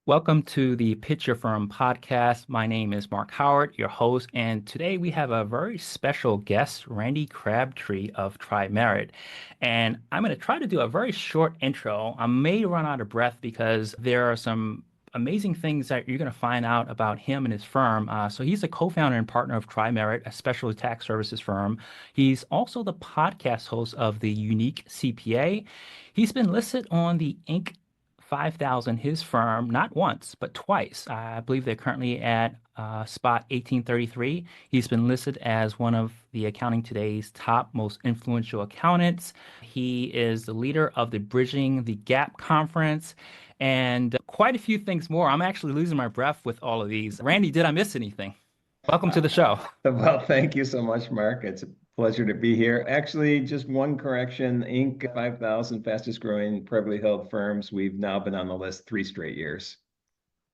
Welcome to the Pitch Your Firm podcast. My name is Marc Howard, your host, and today we have a very special guest, Randy Crabtree of Tri-Merit. And I'm going to try to do a very short intro. I may run out of breath because there are some amazing things that you're going to find out about him and his firm. So he's a co-founder and partner of Tri-Merit, a specialty tax services firm. He's also the podcast host of the Unique CPA. He's been listed on the Inc. 5,000, his firm, not once, but twice. I believe they're currently at spot 1833. He's been listed as one of the Accounting Today's top most influential accountants. He is the leader of the Bridging the Gap conference and quite a few things more. I'm actually losing my breath with all of these. Randy, did I miss anything? Welcome to the show. Well, thank you so much, Mark. It's a pleasure to be here. Actually, just one correction, Inc. 5,000 fastest growing privately held firms. We've now been on the list 3 straight years.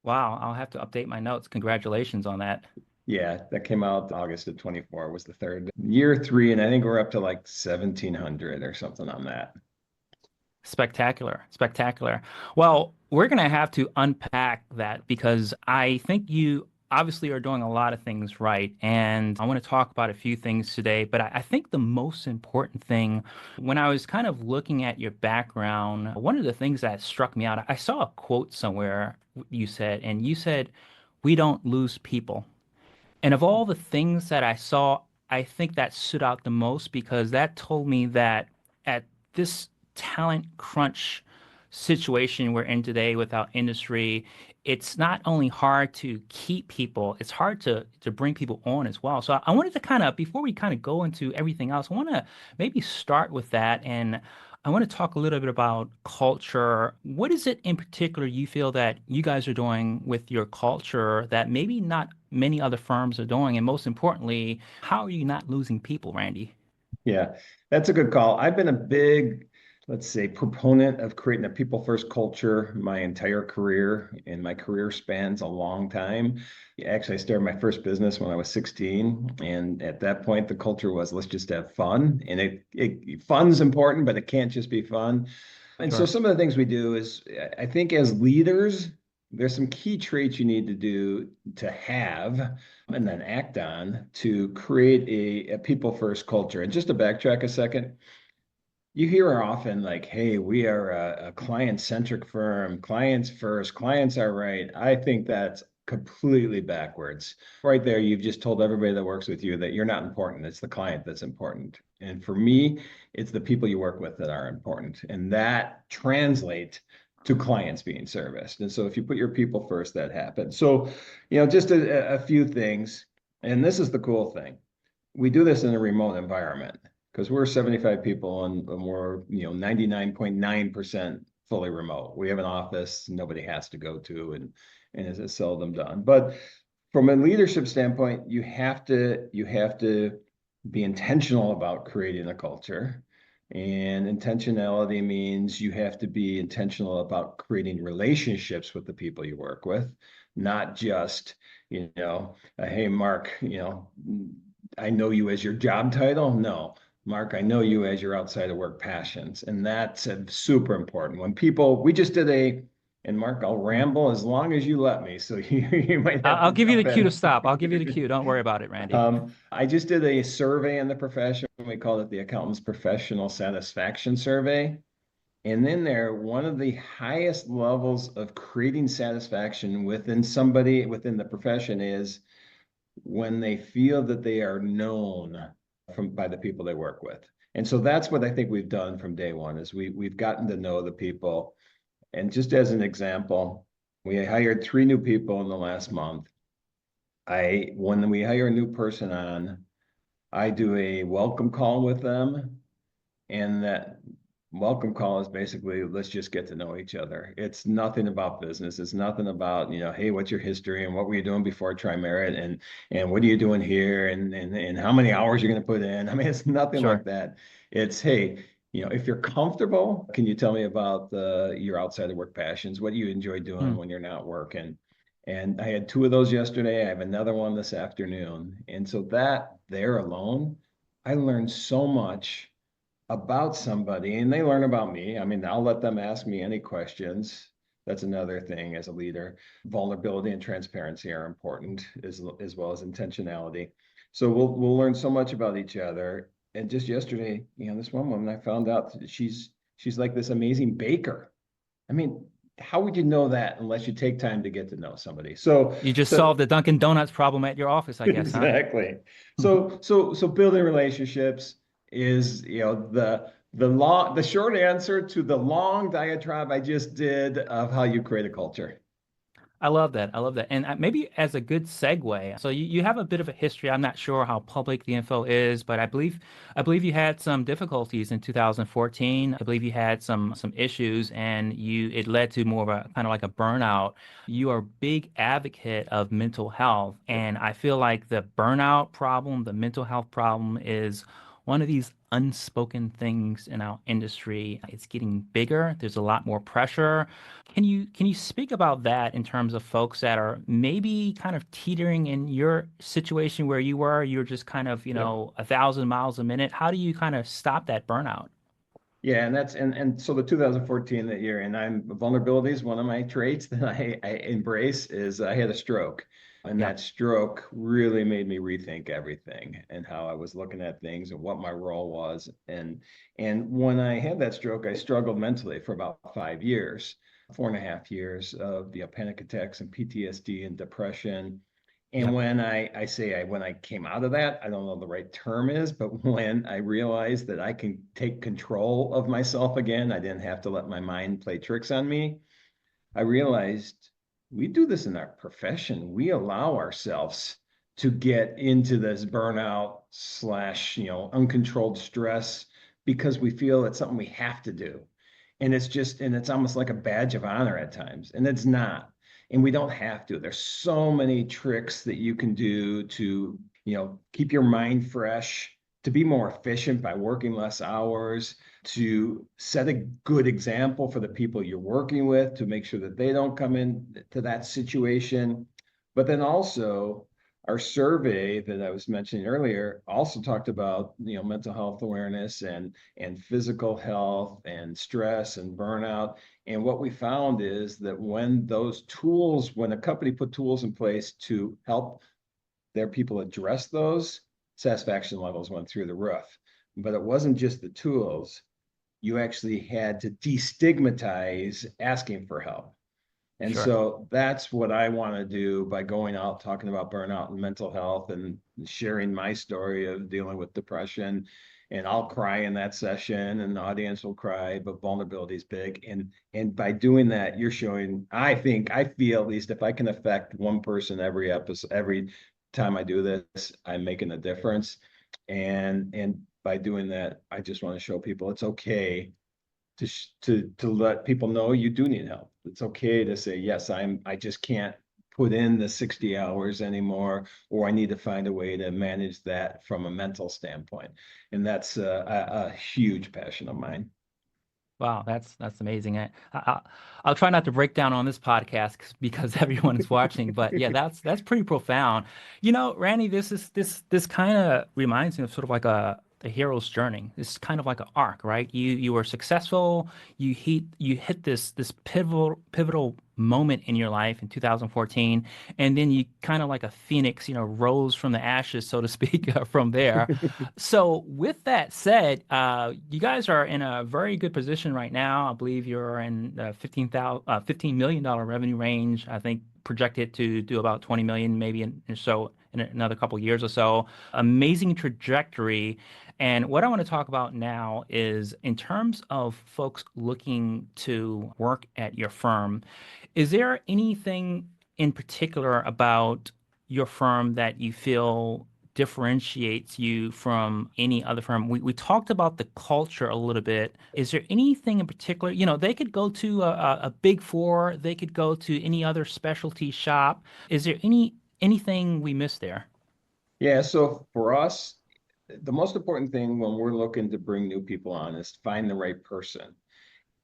Wow, I'll have to update my notes. Congratulations on that. Yeah, that came out August of 24 was the third. Year three, and I think we're up to like 1,700 or something on that. Spectacular, spectacular. Well, we're going to have to unpack that because I think you obviously are doing a lot of things right. And I want to talk about a few things today. But I think the most important thing, when I was kind of looking at your background, one of the things that struck me out, I saw a quote somewhere and you said, "We don't lose people." And of all the things that I saw, I think that stood out the most because that told me that at this talent crunch situation we're in today with our industry, it's not only hard to keep people, it's hard to bring people on as well. So I wanted to kind of, before we kind of go into everything else, I want to maybe start with that. And I want to talk a little bit about culture. What is it in particular you feel that you guys are doing with your culture that maybe not many other firms are doing? And most importantly, how are you not losing people, Randy? Yeah, that's a good call. I've been a big, let's say, proponent of creating a people first culture my entire career, and my career spans a long time. Actually, I started my first business when I was 16, and at that point, the culture was let's just have fun. And fun's important, but it can't just be fun. And so Sure. some of the things we do is I think as leaders, there's some key traits you need to do to have and then act on to create a people first culture. And just to backtrack a second, you hear often like, hey, we are a client centric firm, clients first, clients are right. I think that's completely backwards. Right there, you've just told everybody that works with you that you're not important. It's the client that's important. And for me, it's the people you work with that are important. And that translates to clients being serviced. And so if you put your people first, that happens. So, just a few things. And this is the cool thing. We do this in a remote environment because we're 75 people and we're 99.9% fully remote. We have an office nobody has to go to, and it's seldom done. But from a leadership standpoint, you have to be intentional about creating a culture. And intentionality means you have to be intentional about creating relationships with the people you work with, not just, hey, Mark, I know you as your job title. No, Mark, I know you as your outside of work passions. And that's super important. When people, we just did and Mark, I'll ramble as long as you let me. So you might have I'll to give you the jump cue to in. stop. I'll give you the cue. Don't worry about it, Randy. I just did a survey in the profession. We call it the Accountant's Professional Satisfaction Survey. And in there, one of the highest levels of creating satisfaction within somebody within the profession is when they feel that they are known by the people they work with. And so that's what I think we've done from day one is we've gotten to know the people. And just as an example, we hired 3 new people in the last month. When we hire a new person on, I do a welcome call with them, and that welcome call is basically let's just get to know each other. It's nothing about business. It's nothing about, hey, what's your history and what were you doing before Tri-Merit and what are you doing here and how many hours you're going to put in. I mean, it's nothing like Sure. that. It's hey, if you're comfortable, can you tell me about your outside of work passions? What do you enjoy doing Hmm. when you're not working? And I had 2 of those yesterday. I have another one this afternoon. And so that there alone, I learned so much about somebody and they learn about me. I mean, I'll let them ask me any questions. That's another thing as a leader. Vulnerability and transparency are important as well as intentionality. So we'll learn so much about each other. And just yesterday, this one woman, I found out that she's like this amazing baker. I mean, how would you know that unless you take time to get to know somebody? You just So solved the Dunkin' Donuts problem at your office, I guess, huh? exactly. So building relationships is, the short answer to the long diatribe I just did of how you create a culture. I love that. I love that. And maybe as a good segue, so you have a bit of a history. I'm not sure how public the info is, but I believe you had some difficulties in 2014. I believe you had some issues and it led to more of a kind of like a burnout. You are a big advocate of mental health, and I feel like the burnout problem, the mental health problem is one of these unspoken things in our industry. It's getting bigger. There's a lot more pressure. Can you speak about that in terms of folks that are maybe kind of teetering in your situation where you were? You're just kind of, Yep. 1,000 miles a minute. How do you kind of stop that burnout? Yeah, and so the 2014 that year, and vulnerability is one of my traits that I embrace is I had a stroke. And Yeah, that stroke really made me rethink everything and how I was looking at things and what my role was. And when I had that stroke, I struggled mentally for about 5 years, 4.5 years of panic attacks and PTSD and depression. And yep, when when I came out of that, I don't know the right term is, but when I realized that I can take control of myself again, I didn't have to let my mind play tricks on me. I realized we do this in our profession. We allow ourselves to get into this burnout slash, uncontrolled stress because we feel it's something we have to do. And it's almost like a badge of honor at times. And it's not. And we don't have to. There's so many tricks that you can do to, keep your mind fresh, to be more efficient by working less hours, to set a good example for the people you're working with to make sure that they don't come into that situation. But then also, our survey that I was mentioning earlier also talked about, mental health awareness and physical health and stress and burnout. And what we found is that when a company put tools in place to help their people address those, satisfaction levels went through the roof. But it wasn't just the tools, you actually had to destigmatize asking for help. And sure. so that's what I want to do by going out talking about burnout and mental health and sharing my story of dealing with depression. And I'll cry in that session and the audience will cry, but vulnerability is big. And by doing that, you're showing, I feel at least if I can affect one person every episode, every time I do this, I'm making a difference. And by doing that, I just want to show people it's okay to let people know you do need help. It's okay to say, yes, I just can't put in the 60 hours anymore, or I need to find a way to manage that from a mental standpoint. And that's a huge passion of mine. Wow, that's amazing. I'll try not to break down on this podcast because everyone is watching, but yeah, that's pretty profound. Randy, this kind of reminds me of sort of like a hero's journey. It's kind of like an arc, right? You were successful, you hit this pivotal moment in your life in 2014, and then you kind of like a phoenix, rose from the ashes, so to speak, from there. So, with that said, you guys are in a very good position right now. I believe you're in the $15 million revenue range. I think projected to do about 20 million, maybe in another couple years or so. Amazing trajectory. And what I want to talk about now is in terms of folks looking to work at your firm, is there anything in particular about your firm that you feel differentiates you from any other firm? We talked about the culture a little bit. Is there anything in particular? They could go to a big four, they could go to any other specialty shop. Is there anything we missed there? Yeah, so for us, the most important thing when we're looking to bring new people on is find the right person.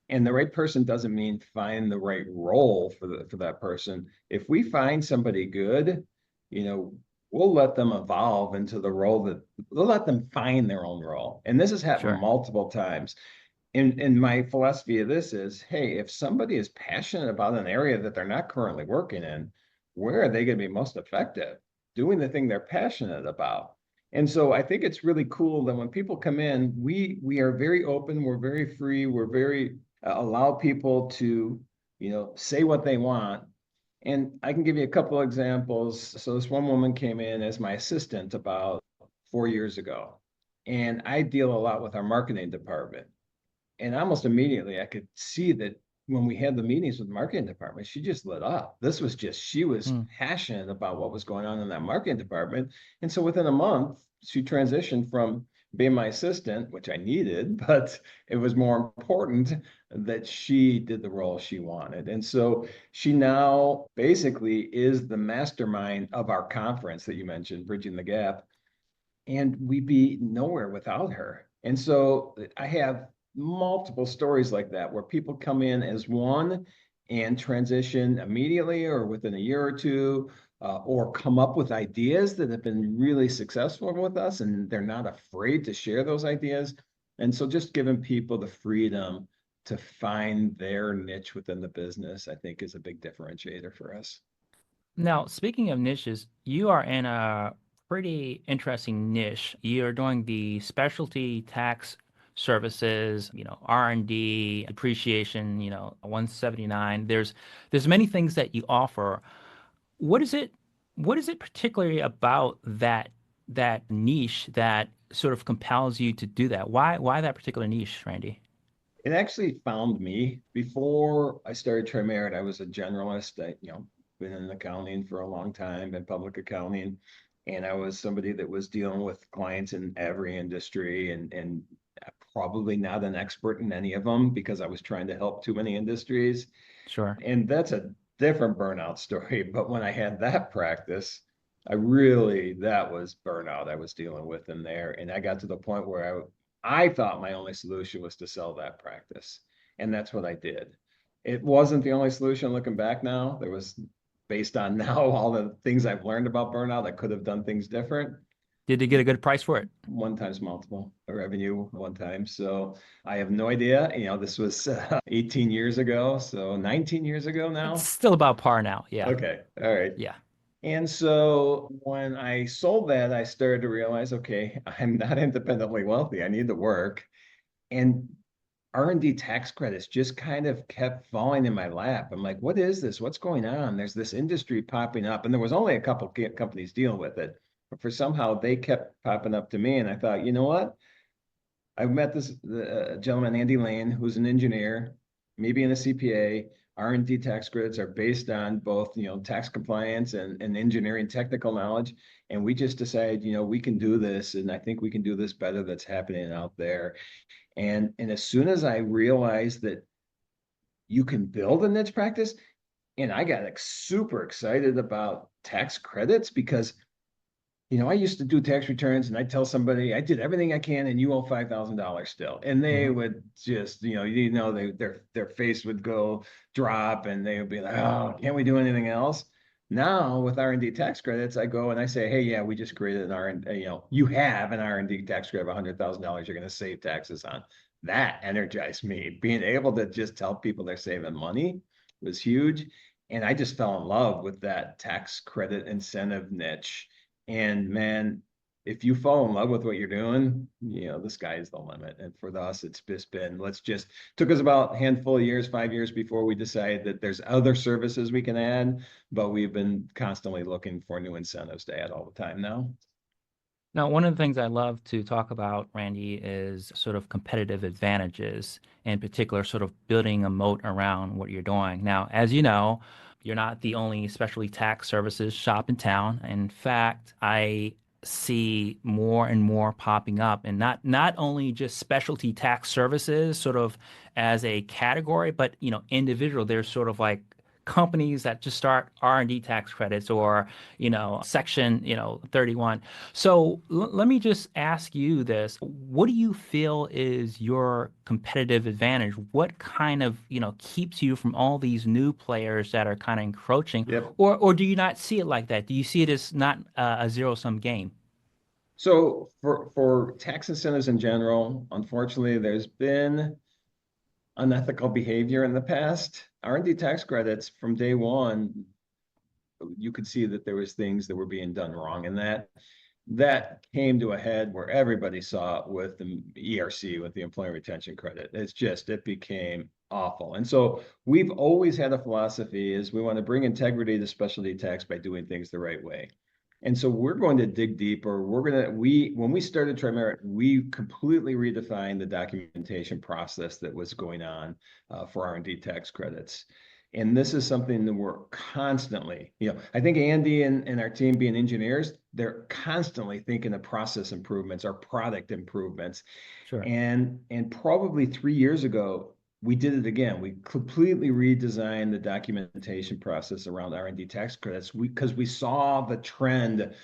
And the right person doesn't mean find the right role for that person. If we find somebody good, you know, we'll let them evolve into the role that we'll let them find their own role. And this has happened Sure. multiple times. And my philosophy of this is, hey, if somebody is passionate about an area that they're not currently working in, where are they going to be most effective? Doing the thing they're passionate about. And so I think it's really cool that when people come in, we are very open, we're very free, we're very allow people to, say what they want. And I can give you a couple of examples. So this one woman came in as my assistant about 4 years ago, and I deal a lot with our marketing department. And almost immediately I could see that when we had the meetings with the marketing department, she just lit up. This was just, she was Hmm. passionate about what was going on in that marketing department. And so within a month, she transitioned from being my assistant, which I needed, but it was more important that she did the role she wanted. And so she now basically is the mastermind of our conference that you mentioned, Bridging the Gap, and we'd be nowhere without her. And so I have multiple stories like that where people come in as one and transition immediately or within a year or two, or come up with ideas that have been really successful with us, and they're not afraid to share those ideas. And so just giving people the freedom to find their niche within the business, I think, is a big differentiator for us. Now, speaking of niches, you are in a pretty interesting niche. You're doing the specialty tax services, R&D, depreciation, 179. There's many things that you offer. What is it what is it particularly about that niche that sort of compels you to do that? Why that particular niche, Randy? It actually found me before I started Trimerit. I was a generalist. Been in accounting for a long time, in public accounting, and I was somebody that was dealing with clients in every industry, and probably not an expert in any of them because I was trying to help too many industries. Sure. And that's a different burnout story. But when I had that practice, that was burnout I was dealing with in there. And I got to the point where I thought my only solution was to sell that practice. And that's what I did. It wasn't the only solution looking back now. There was, based on now, all the things I've learned about burnout, I could have done things different. Did you get a good price for it? One times multiple revenue one time. So I have no idea. This was 18 years ago. So 19 years ago It's now. still about par now. Yeah. Okay. All right. Yeah. And so when I sold that, I started to realize, okay, I'm not independently wealthy. I need to work. And R&D tax credits just kind of kept falling in my lap. I'm like, what is this? What's going on? There's this industry popping up, and there was only a couple companies dealing with it, but for somehow they kept popping up to me, and I thought, you know what? I've met this gentleman, Andy Lane, who's an engineer, maybe in a CPA. R&D tax credits are based on both, tax compliance and engineering technical knowledge. And we just decided, we can do this, and I think we can do this better that's happening out there. And as soon as I realized that you can build a niche practice, and I got super excited about tax credits because I used to do tax returns and I'd tell somebody I did everything I can and you owe $5,000 still. And they Hmm. would just, their face would go drop and they would be like, oh, can't we do anything else? Now with R&D tax credits, I go and I say, hey, yeah, we just created an R&D, you have an R&D tax credit of $100,000 you're going to save taxes on. That energized me. Being able to just tell people they're saving money was huge. And I just fell in love with that tax credit incentive niche. And man, if you fall in love with what you're doing, the sky is the limit. And for us, it's just been, took us about a handful of years, 5 years before we decided that there's other services we can add, but we've been constantly looking for new incentives to add all the time now. Now, one of the things I love to talk about, Randy, is sort of competitive advantages, in particular, sort of building a moat around what you're doing. Now, as you know, you're not the only specialty tax services shop in town. In fact, I see more and more popping up, and not only just specialty tax services, sort of as a category, but individual. There's sort of like companies that just start R&D tax credits or section 31. So let me just ask you this. What do you feel is your competitive advantage? What kind of, keeps you from all these new players that are kind of encroaching? Yep. Or do you not see it like that? Do you see it as not a zero-sum game? So for tax incentives in general, unfortunately, there's been unethical behavior in the past. R&D tax credits from day one, you could see that there was things that were being done wrong, and that came to a head where everybody saw it with the ERC, with the employee retention credit. It became awful. And so we've always had a philosophy is we want to bring integrity to specialty tax by doing things the right way. And so we're going to dig deeper. When we started Trimerit, we completely redefined the documentation process that was going on for R&D tax credits. And this is something that we're constantly, I think Andy and our team being engineers, they're constantly thinking of process improvements or product improvements. Sure. And probably 3 years ago, we did it again. We completely redesigned the documentation process around R&D tax credits because we saw the trend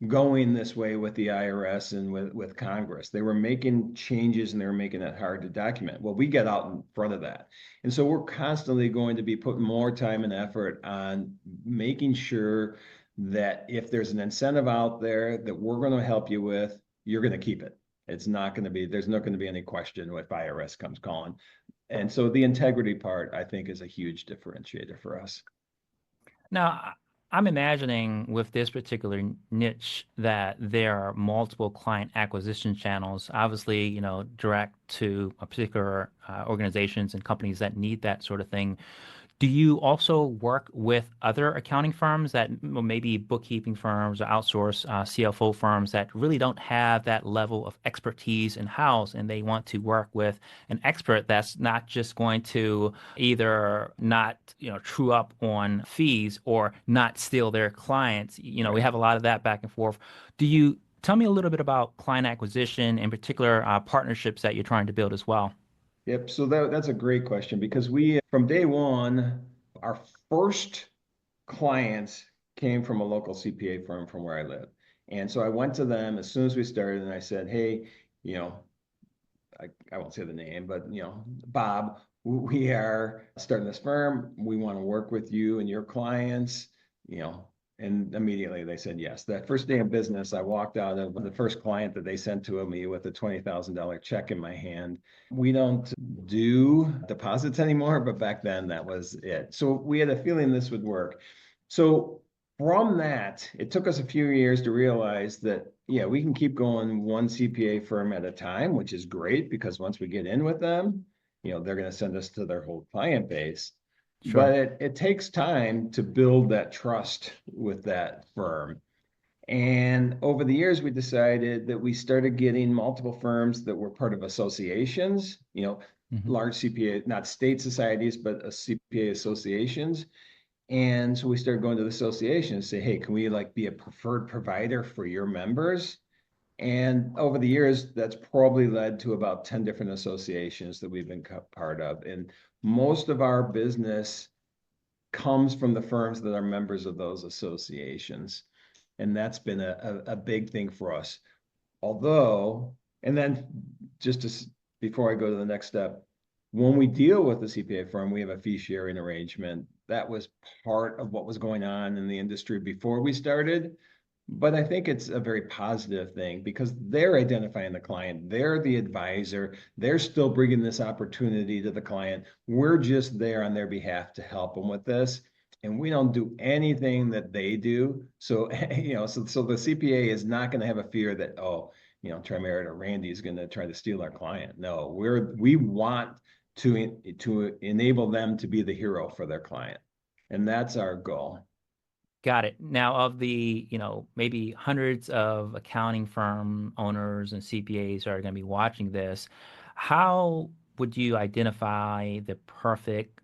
going this way with the IRS and with Congress. They were making changes and they were making it hard to document. Well, we get out in front of that. And so we're constantly going to be putting more time and effort on making sure that if there's an incentive out there that we're going to help you with, you're going to keep it. There's not going to be any question if IRS comes calling. And so the integrity part, I think, is a huge differentiator for us. Now, I'm imagining with this particular niche that there are multiple client acquisition channels, obviously, direct to a particular organizations and companies that need that sort of thing. Do you also work with other accounting firms that maybe bookkeeping firms or outsource CFO firms that really don't have that level of expertise in-house and they want to work with an expert that's not just going to either not, true up on fees or not steal their clients? We Right. have a lot of that back and forth. Do you tell me a little bit about client acquisition, in particular, partnerships that you're trying to build as well? Yep. So that's a great question because from day one, our first clients came from a local CPA firm from where I live. And so I went to them as soon as we started and I said, hey, you know, I won't say the name, but Bob, we are starting this firm. We want to work with you and your clients, you know, and immediately they said yes. That first day of business, I walked out of the first client that they sent to me with a $20,000 check in my hand. We don't do deposits anymore, but back then that was it. So we had a feeling this would work. So from that, it took us a few years to realize that, yeah, we can keep going one CPA firm at a time, which is great because once we get in with them, they're going to send us to their whole client base. Sure. But it takes time to build that trust with that firm. And over the years, we decided that we started getting multiple firms that were part of associations, Hmm. large CPA, not state societies, but CPA associations. And so we started going to the association and say, hey, can we be a preferred provider for your members? And over the years, that's probably led to about 10 different associations that we've been part of. And most of our business comes from the firms that are members of those associations. And that's been a big thing for us. Although, and then before I go to the next step, when we deal with the CPA firm, we have a fee sharing arrangement. That was part of what was going on in the industry before we started. But I think it's a very positive thing because they're identifying the client. They're the advisor. They're still bringing this opportunity to the client. We're just there on their behalf to help them with this. And we don't do anything that they do. So, so the CPA is not going to have a fear that, oh, Trimerit or Randy is going to try to steal our client. No, we want to enable them to be the hero for their client. And that's our goal. Got it. Now, of the, maybe hundreds of accounting firm owners and CPAs are going to be watching this, how would you identify the perfect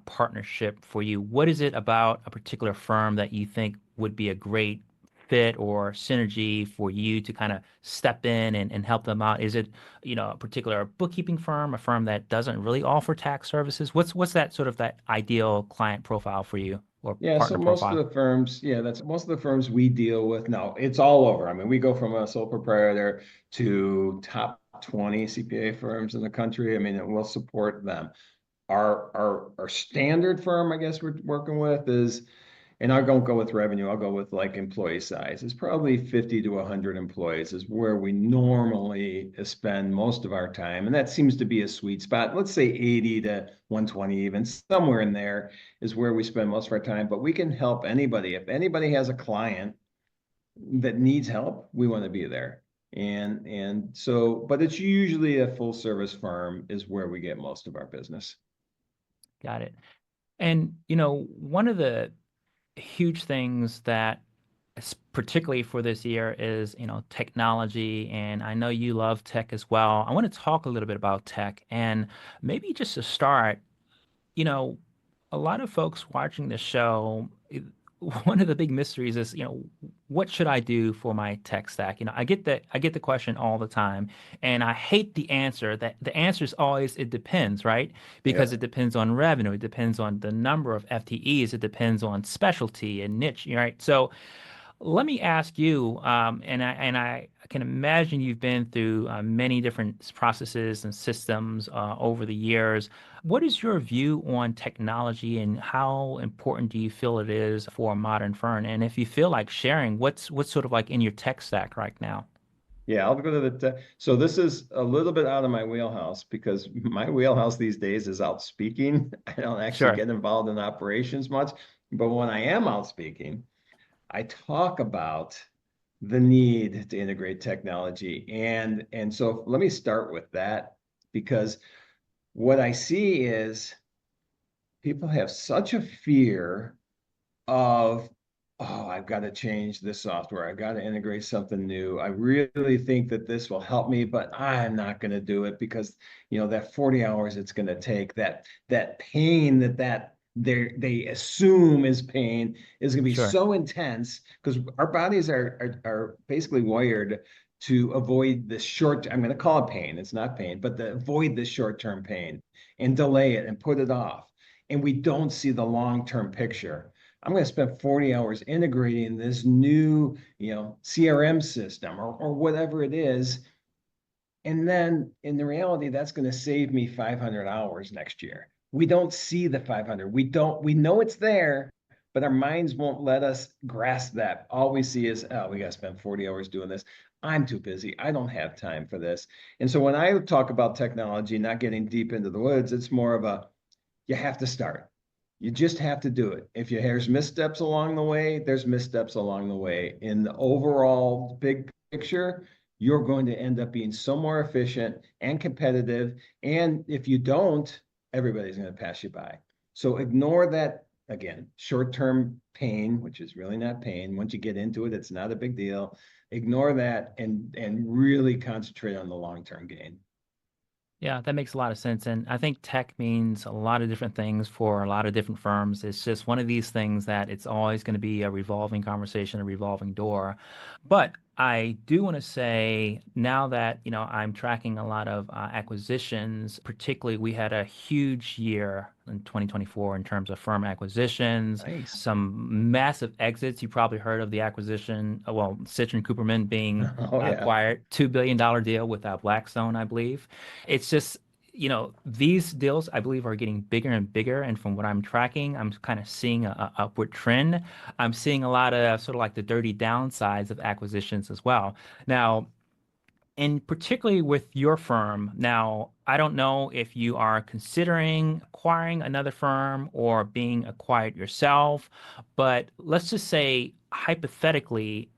partnership for you? What is it about a particular firm that you think would be a great fit or synergy for you to kind of step in and help them out? Is it, a particular bookkeeping firm, a firm that doesn't really offer tax services? What's that sort of that ideal client profile for you or Yeah, so partner most of profile? the firms, yeah, that's most of the firms we deal with. Now, it's all over. I mean, we go from a sole proprietor to top 20 CPA firms in the country. I mean, and we'll support them. Our standard firm, I guess we're working with is and I don't go with revenue, I'll go with like employee size. It's probably 50 to 100 employees is where we normally spend most of our time. And that seems to be a sweet spot. Let's say 80 to 120, even somewhere in there is where we spend most of our time. But we can help anybody. If anybody has a client that needs help, we want to be there. And so, but it's usually a full service firm is where we get most of our business. Got it. And, one of the huge things that particularly for this year is, technology. And I know you love tech as well. I want to talk a little bit about tech. And maybe just to start, you know, a lot of folks watching this show, one of the big mysteries is, what should I do for my tech stack? I get the question all the time, and I hate the answer. That the answer is always it depends, right? Because Yep. it depends on revenue, it depends on the number of FTEs, it depends on specialty and niche, right? So let me ask you, and I can imagine you've been through many different processes and systems over the years. What is your view on technology, and how important do you feel it is for a modern firm? And if you feel like sharing, what's sort of like in your tech stack right now? Yeah, I'll go to so this is a little bit out of my wheelhouse because my wheelhouse these days is out speaking. I don't actually Sure, get involved in operations much, but when I am out speaking, I talk about the need to integrate technology. And so let me start with that because what I see is people have such a fear of, oh, I've got to change this software. I've got to integrate something new. I really think that this will help me, but I'm not going to do it because, that 40 hours it's going to take, that pain that they assume is pain is going to be sure, so intense because our bodies are basically wired to avoid the short, I'm going to call it pain. It's not pain, but to avoid the short-term pain and delay it and put it off. And we don't see the long-term picture. I'm going to spend 40 hours integrating this new, CRM system or whatever it is. And then in the reality, that's going to save me 500 hours next year. We don't see the 500. We know it's there, but our minds won't let us grasp that. All we see is, oh, we got to spend 40 hours doing this. I'm too busy. I don't have time for this. And so when I talk about technology, not getting deep into the woods, it's more of a, you have to start. You just have to do it. If there's missteps along the way, there's missteps along the way. In the overall big picture, you're going to end up being so more efficient and competitive. And if you don't, everybody's going to pass you by. So ignore that, again, short-term pain, which is really not pain. Once you get into it, it's not a big deal. Ignore that and really concentrate on the long-term gain. yeah, that makes a lot of sense. And I think tech means a lot of different things for a lot of different firms. It's just one of these things that it's always going to be a revolving conversation, a revolving door. But I do want to say now that, I'm tracking a lot of acquisitions, particularly we had a huge year in 2024 in terms of firm acquisitions, Nice. some massive exits. You probably heard of the acquisition, well, Citron Cooperman being Oh yeah. acquired, $2 billion deal with Blackstone, I believe. It's just, these deals I believe are getting bigger and bigger. And from what I'm tracking, I'm kind of seeing a upward trend. I'm seeing a lot of sort of like the dirty downsides of acquisitions as well. Now, and particularly with your firm. Now, I don't know if you are considering acquiring another firm or being acquired yourself, but let's just say hypothetically,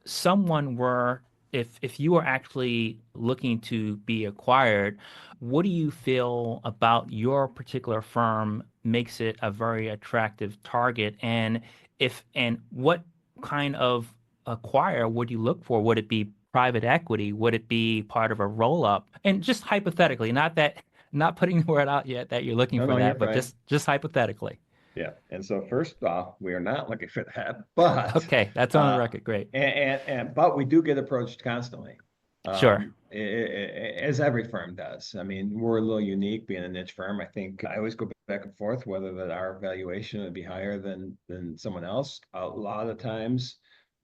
someone were if you were actually looking to be acquired, what do you feel about your particular firm makes it a very attractive target? And what kind of acquire would you look for? Would it be private equity? Would it be part of a roll up? And just hypothetically, not putting the word out yet that you're looking No, for no, you're that, but fine. just hypothetically. Yeah. And so first off, we are not looking for that, but Okay, that's on the uh record. Great. but we do get approached constantly. Sure. As every firm does. I mean, we're a little unique being a niche firm. I think I always go back and forth whether that our valuation would be higher than someone else. A lot of times,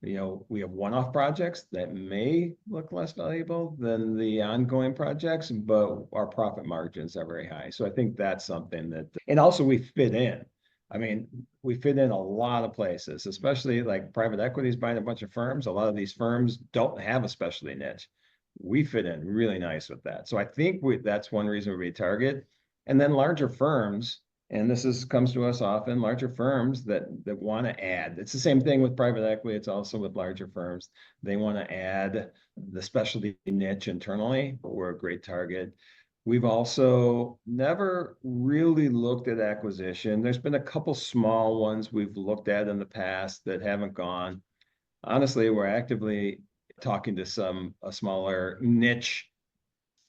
we have one-off projects that may look less valuable than the ongoing projects, but our profit margins are very high. So I think that's something that, and also we fit in. I mean, we fit in a lot of places, especially like private equity is buying a bunch of firms. A lot of these firms don't have a specialty niche. We fit in really nice with that. So I think that's one reason we target. And then larger firms, and this is comes to us often, larger firms that want to add. It's the same thing with private equity. It's also with larger firms. They want to add the specialty niche internally, but we're a great target. We've also never really looked at acquisition. There's been a couple small ones we've looked at in the past that haven't gone. Honestly, we're actively talking to a smaller niche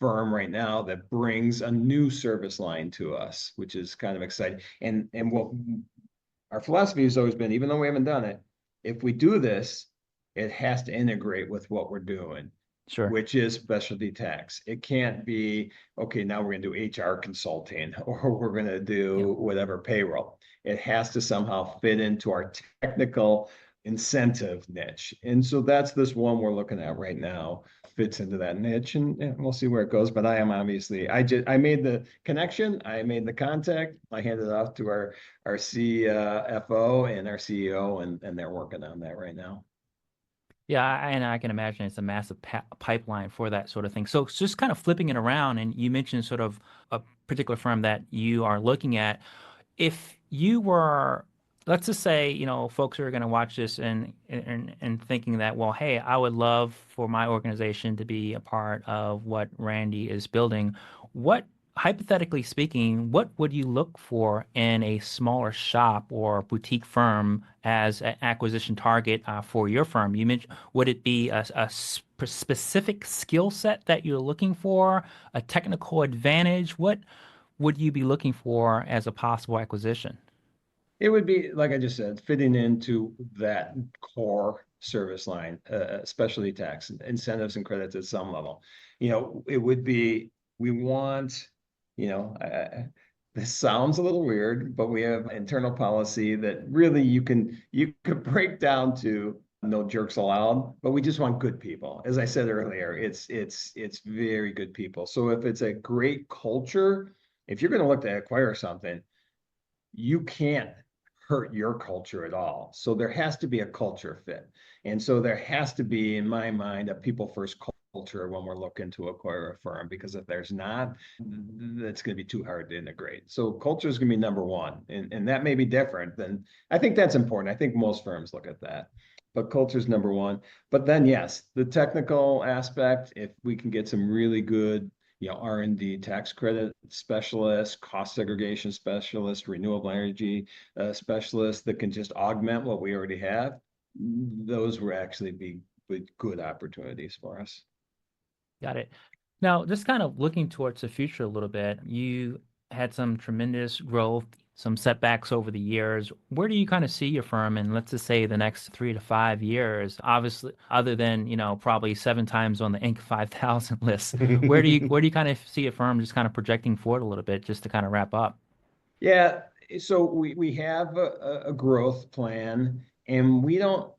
firm right now that brings a new service line to us, which is kind of exciting. And what our philosophy has always been, even though we haven't done it, if we do this, it has to integrate with what we're doing, Sure. which is specialty tax. It can't be, okay, now we're going to do HR consulting or we're going to Yeah. do whatever payroll. It has to somehow fit into our technical incentive niche. And so that's this one we're looking at right now, fits into that niche, and we'll see where it goes. But I am obviously, I made the connection, I made the contact, I handed it off to our CFO and our CEO, and they're working on that right now. Yeah, and I can imagine it's a massive pipeline for that sort of thing. So it's just kind of flipping it around, and you mentioned sort of a particular firm that you are looking at. If you were, let's just say, folks who are going to watch this and thinking that, well, hey, I would love for my organization to be a part of what Randy is building. What, hypothetically speaking, what would you look for in a smaller shop or boutique firm as an acquisition target for your firm? You mentioned, would it be a specific skill set that you're looking for, a technical advantage? What would you be looking for as a possible acquisition? It would be, like I just said, fitting into that core service line, specialty tax, incentives and credits at some level. It would be, we want, you know, this sounds a little weird, but we have internal policy that really you could break down to no jerks allowed, but we just want good people. As I said earlier, it's very good people. So if it's a great culture, if you're going to look to acquire something, you can't hurt your culture at all. So there has to be a culture fit. And so there has to be, in my mind, a people first culture when we're looking to acquire a firm, because if there's not, that's going to be too hard to integrate. So culture is going to be number one. And that may be different than, I think that's important. I think most firms look at that. But culture is number one. But then, yes, the technical aspect, if we can get some really good R&D tax credit specialists, cost segregation specialists, renewable energy specialists that can just augment what we already have, those would actually be good opportunities for us. Got it. Now, just kind of looking towards the future a little bit, you had some tremendous growth, some setbacks over the years. Where do you kind of see your firm in, let's just say, the next 3 to 5 years? Obviously, other than, probably 7 times on the Inc. 5000 list. Where do you kind of see a firm just kind of projecting forward a little bit, just to kind of wrap up? Yeah, so we have a growth plan, and we don't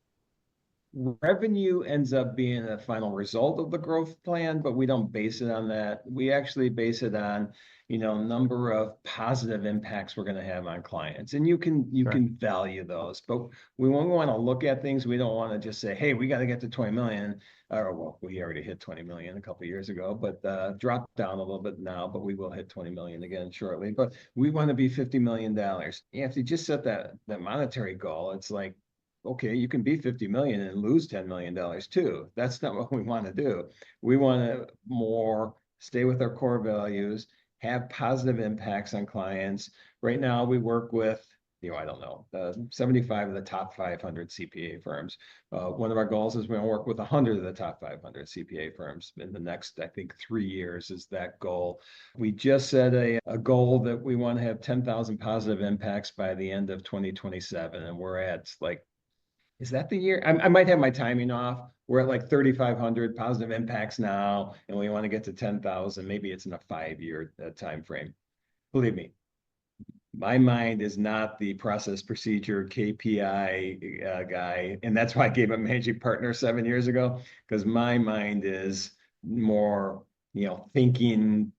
revenue ends up being a final result of the growth plan, but we don't base it on that. We actually base it on, number of positive impacts we're going to have on clients. And you can value those. But when we want to look at things, we don't want to just say, hey, we got to get to 20 million. Or well, we already hit 20 million a couple of years ago, but drop down a little bit now, but we will hit 20 million again shortly. But we want to be $50 million. You have to just set that monetary goal. It's like, okay, you can be 50 million and lose $10 million too. That's not what we want to do. We want to more stay with our core values, have positive impacts on clients. Right now, we work with, I don't know, 75 of the top 500 CPA firms. One of our goals is we're going to work with 100 of the top 500 CPA firms in the next, I think, 3 years is that goal. We just set a goal that we want to have 10,000 positive impacts by the end of 2027. And we're at like, is that the year? I might have my timing off. We're at like 3,500 positive impacts now, and we want to get to 10,000. Maybe it's in a 5-year time frame. Believe me, my mind is not the process procedure KPI guy, and that's why I gave up managing partner 7 years ago, because my mind is more, thinking,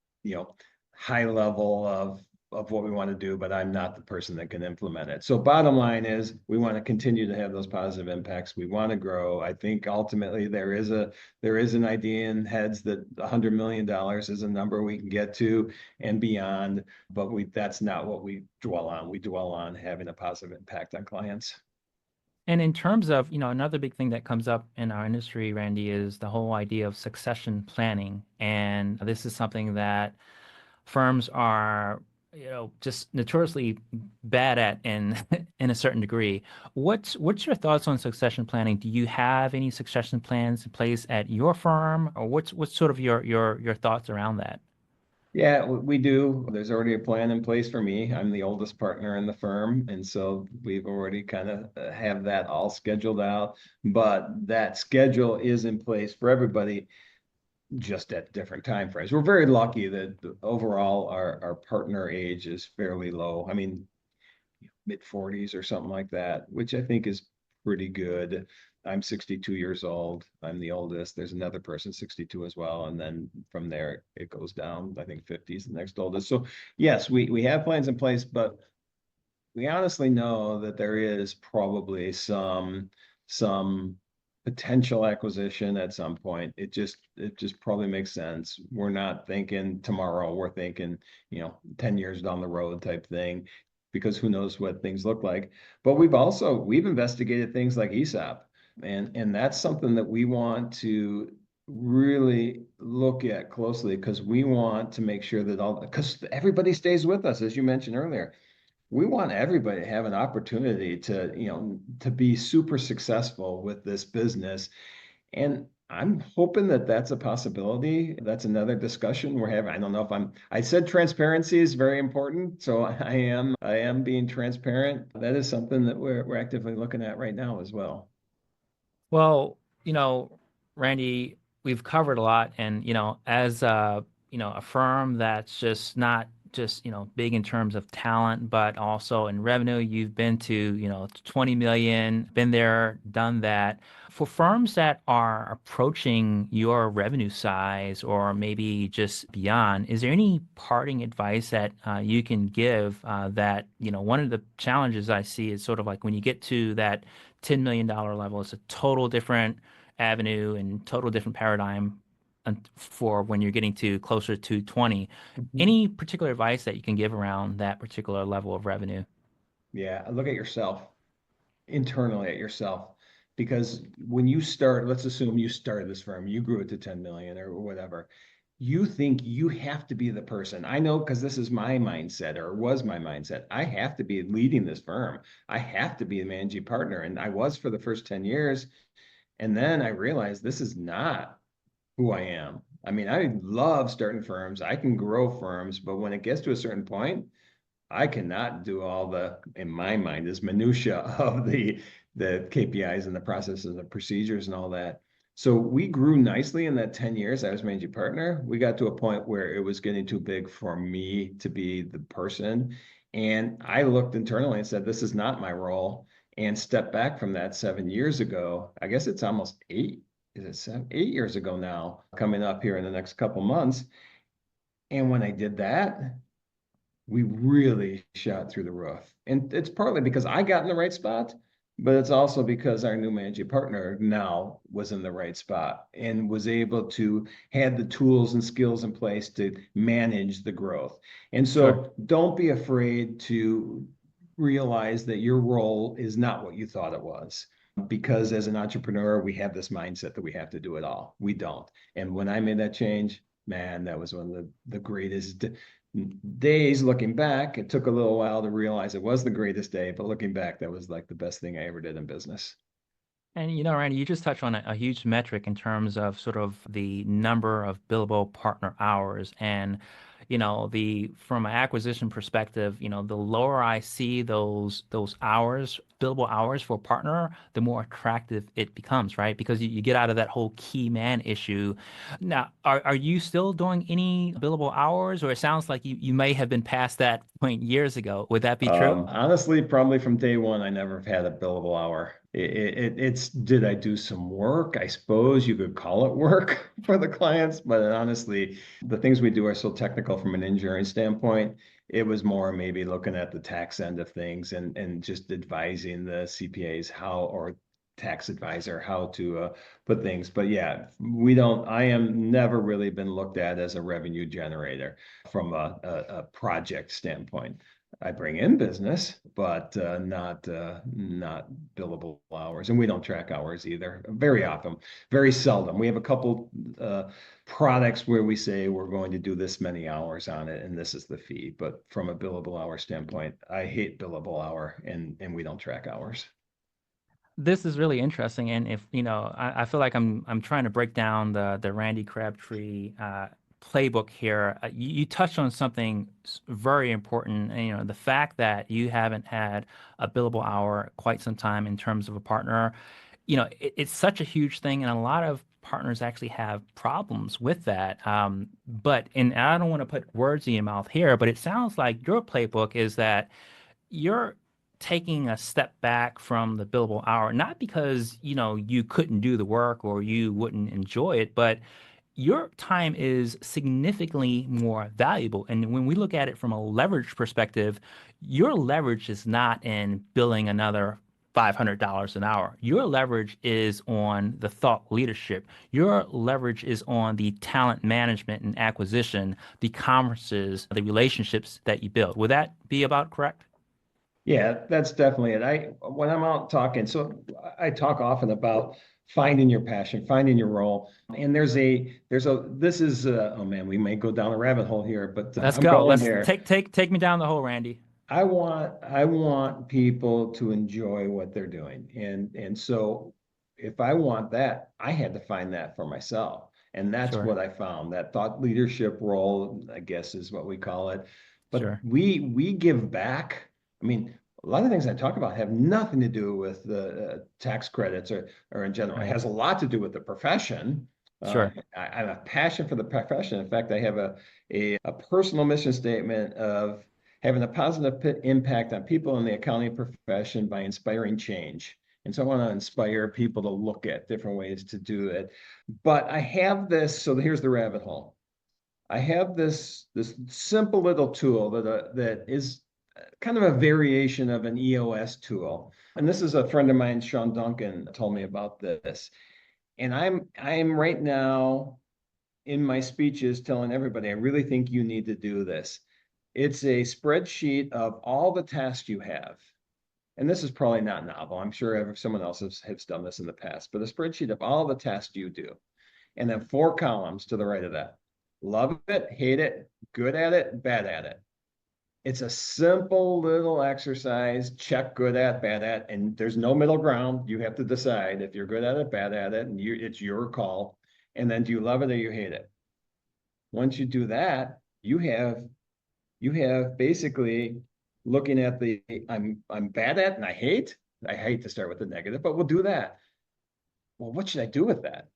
high level of of what we want to do, but I'm not the person that can implement it. So bottom line is we want to continue to have those positive impacts. We want to grow. I think ultimately there is an idea in heads that $100 million is a number we can get to and beyond, but that's not what we dwell on. We dwell on having a positive impact on clients. And in terms of, another big thing that comes up in our industry, Randy, is the whole idea of succession planning. And this is something that firms are, just notoriously bad at in in a certain degree. What's your thoughts on succession planning? Do you have any succession plans in place at your firm, or what's sort of your thoughts around that? Yeah, we do. There's already a plan in place for me. I'm the oldest partner in the firm, and so we've already kind of have that all scheduled out. But that schedule is in place for everybody, just at different time frames. We're very lucky that overall our partner age is fairly low. I mean, mid 40s or something like that, which I think is pretty good. I'm 62 years old. I'm the oldest. There's another person 62 as well. And then from there, it goes down. I think 50 is the next oldest. So yes, we have plans in place, but we honestly know that there is probably some potential acquisition at some point. It just probably makes sense. We're not thinking tomorrow, we're thinking, 10 years down the road type thing, because who knows what things look like. But we've investigated things like ESOP, and that's something that we want to really look at closely, because we want to make sure that because everybody stays with us, as you mentioned earlier. We want everybody to have an opportunity to be super successful with this business. And I'm hoping that that's a possibility. That's another discussion we're having. I don't know if I said transparency is very important. So I am being transparent. That is something that we're actively looking at right now as well. Well, Randy, we've covered a lot, and as a firm that's just not just big in terms of talent, but also in revenue. You've been to 20 million, been there, done that. For firms that are approaching your revenue size or maybe just beyond, is there any parting advice that you can give that one of the challenges I see is sort of like when you get to that $10 million level, it's a total different avenue and total different paradigm for when you're getting to closer to 20. Mhm. Any particular advice that you can give around that particular level of revenue? Yeah, look at yourself, internally at yourself. Because when you start, let's assume you started this firm, you grew it to 10 million or whatever. You think you have to be the person. I know, because this is my mindset, or was my mindset. I have to be leading this firm. I have to be the managing partner. And I was for the first 10 years. And then I realized this is not who I am. I mean, I love starting firms. I can grow firms, but when it gets to a certain point, I cannot do all in my mind, is minutia of the KPIs and the processes and the procedures and all that. So we grew nicely in that 10 years I was managing partner. We got to a point where it was getting too big for me to be the person. And I looked internally and said, this is not my role, and stepped back from that 7 years ago. I guess it's almost eight. Is it 8 years ago now, coming up here in the next couple months. And when I did that, we really shot through the roof. And it's partly because I got in the right spot, but it's also because our new managing partner now was in the right spot and was able to had the tools and skills in place to manage the growth. And Sure. so don't be afraid to realize that your role is not what you thought it was. Because as an entrepreneur, we have this mindset that we have to do it all. We don't. And when I made that change, man, that was one of the greatest days looking back. It took a little while to realize it was the greatest day, but looking back, that was like the best thing I ever did in business. And Randy, you just touched on a huge metric in terms of sort of the number of billable partner hours. And, the from an acquisition perspective, the lower I see those hours, billable hours for a partner, the more attractive it becomes, right? Because you get out of that whole key man issue. Now, are you still doing any billable hours, or it sounds like you may have been past that point years ago? Would that be true? Honestly, probably from day one, I never have had a billable hour. It's did I do some work? I suppose you could call it work for the clients, but honestly, the things we do are so technical from an engineering standpoint. it was more maybe looking at the tax end of things and just advising the CPAs how, or tax advisor how to put things. But yeah, we don't, I am never really been looked at as a revenue generator from a project standpoint. I bring in business, but not billable hours, and we don't track hours either. Very often, very seldom. We have a couple products where we say we're going to do this many hours on it, and this is the fee. But from a billable hour standpoint, I hate billable hour, and we don't track hours. This is really interesting, and if I feel like I'm trying to break down the Randy Crabtree playbook here. You touched on something very important, and, the fact that you haven't had a billable hour quite some time in terms of a partner. It's such a huge thing, and a lot of partners actually have problems with that. And I don't want to put words in your mouth here, but it sounds like your playbook is that you're taking a step back from the billable hour, not because, you couldn't do the work or you wouldn't enjoy it, but your time is significantly more valuable. And when we look at it from a leverage perspective, your leverage is not in billing another $500 an hour. Your leverage is on the thought leadership. Your leverage is on the talent management and acquisition, the conferences, the relationships that you build. Would that be about correct? Yeah, that's definitely it. When I'm out talking, so I talk often about finding your passion, finding your role. And this is, oh man, we may go down a rabbit hole here, but Let's I'm go. going Let's there. take me down the hole, Randy. I want people to enjoy what they're doing. And so if I want that, I had to find that for myself. And that's Sure, what I found. That thought leadership role, I guess is what we call it. But sure. we give back. I mean, a lot of things I talk about have nothing to do with the tax credits or in general. It Right. has a lot to do with the profession. Sure. I have a passion for the profession. In fact, I have a personal mission statement of having a positive impact on people in the accounting profession by inspiring change. And so I want to inspire people to look at different ways to do it. But I have this, so here's the rabbit hole. I have this simple little tool that is kind of a variation of an EOS tool. And this is a friend of mine, Sean Duncan, told me about this. And I'm right now in my speeches telling everybody, I really think you need to do this. It's a spreadsheet of all the tasks you have. And this is probably not novel. I'm sure someone else has done this in the past, but a spreadsheet of all the tasks you do. And then 4 columns to the right of that. Love it, hate it, good at it, bad at it. It's a simple little exercise, check good at, bad at, and there's no middle ground. You have to decide if you're good at it, bad at it, and it's your call. And then do you love it or you hate it? Once you do that, you have basically looking at the I'm bad at and I hate. I hate to start with the negative, but we'll do that. Well, what should I do with that?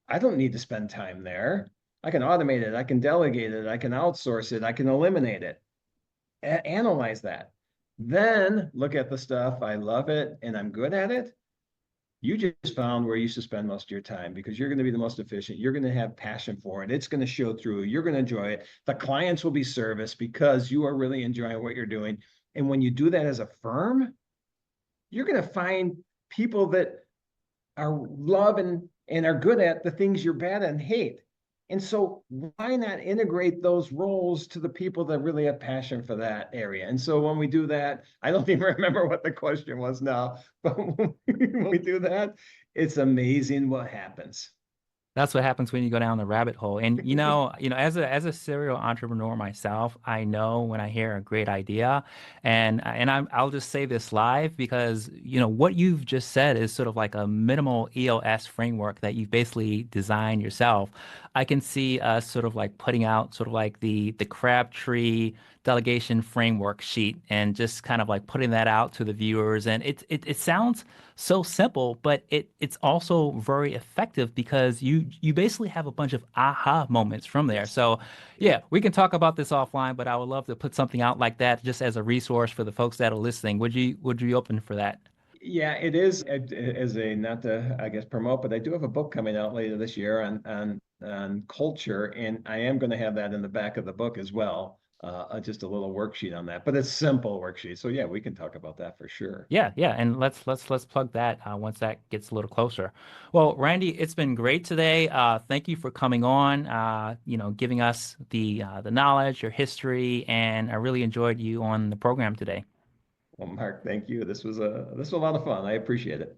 I don't need to spend time there. I can automate it, I can delegate it, I can outsource it, I can eliminate it. Analyze that. Then look at the stuff I love it and I'm good at it. You just found where you should spend most of your time because you're going to be the most efficient. You're going to have passion for it. It's going to show through. You're going to enjoy it. The clients will be serviced because you are really enjoying what you're doing. And when you do that as a firm, you're going to find people that are love and are good at the things you're bad at and hate. And so why not integrate those roles to the people that really have passion for that area? And so when we do that, I don't even remember what the question was now, but when we do that, it's amazing what happens. That's what happens when you go down the rabbit hole. And as a serial entrepreneur myself, I know when I hear a great idea, I'll just say this live because what you've just said is sort of like a minimal EOS framework that you've basically designed yourself. I can see us sort of like putting out sort of like the Crabtree delegation framework sheet and just kind of like putting that out to the viewers. And it sounds so simple, but it's also very effective because you basically have a bunch of aha moments from there. Yes. So yeah, we can talk about this offline, but I would love to put something out like that just as a resource for the folks that are listening. Would you be open for that? Yeah, it is as a not to I guess promote, but I do have a book coming out later this year on culture, and I am going to have that in the back of the book as well. just a little worksheet on that, but it's simple worksheet. So yeah, we can talk about that for sure. Yeah, yeah, and let's plug that once that gets a little closer. Well, Randy, it's been great today. Thank you for coming on. Giving us the knowledge, your history, and I really enjoyed you on the program today. Well, Mark, thank you. This was a lot of fun. I appreciate it.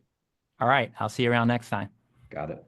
All right, I'll see you around next time. Got it.